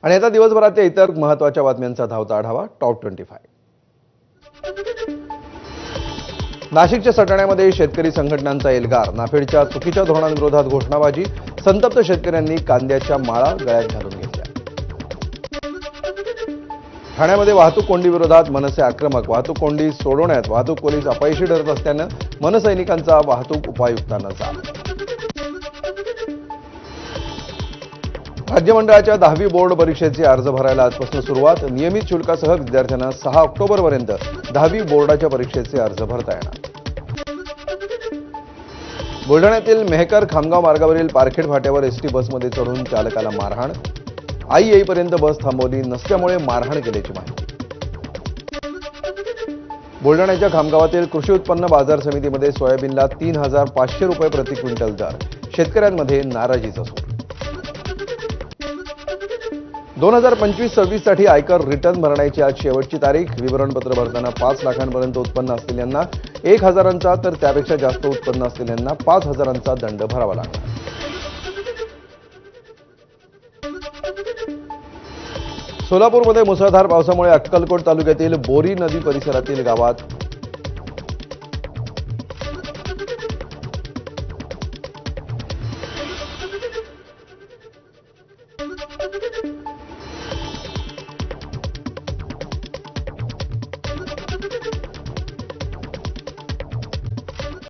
आणि आता दिवसभरातील इतर महत्त्वाच्या बातम्यांचा धावता आढावा टॉप 25। नाशिकच्या सटाण्यामध्ये शेतकरी संघटनांचा एल्गार, नाफेडच्या चुकीच्या धोरणांविरोधात घोषणाबाजी, संतप्त शेतकऱ्यांनी कांद्याच्या माळा गळ्यात घालून घेतल्या। ठाण्यामध्ये वाहतूक कोंडी विरोधात मनसे आक्रमक, वाहतूक कोंडी सोडवण्यात वाहतूक पोलीस अपयशी ठरत असल्यानं मनसैनिकांचा वाहतूक उपायुक्तांना जाब। राज्य मंडळाच्या 10वी बोर्ड परीक्षेचे अर्ज भरायला आजपासून सुरुवात, नियमित शुल्कासह विद्यार्थ्यांना 6 ऑक्टोबरपर्यंत 10वी बोर्डाच्या परीक्षेचे अर्ज भरता येणार। बुलढाण्यातील मेहकर खामगाव मार्गावरील पारखेड फाट्यावर एसटी बसमध्ये चढून चालकाला मारहाण, आई येईपर्यंत बस थांबवली नसल्यामुळे मारहाण केल्याची माहिती। बुलढाण्याच्या खामगावातील कृषी उत्पन्न बाजार समितीमध्ये सोयाबीनला 3,500 रुपये प्रति क्विंटल दर, शेतकऱ्यांमध्ये नाराजीचा सूर। 2025-26 साठी आयकर रिटर्न भरण्याची आज शेवटची तारीख। विवरणपत्र भरताना 5 लाखांपर्यंत उत्पन्न असलेल्यांना 1,000चा तर त्यापेक्षा जास्त उत्पन्न असलेल्यांना 5,000चा दंड भरावा लागणार। सोलापूरमध्ये मुसळधार पावसामुळे अक्कलकोट तालुक्यातील बोरी नदी परिसरातील गावात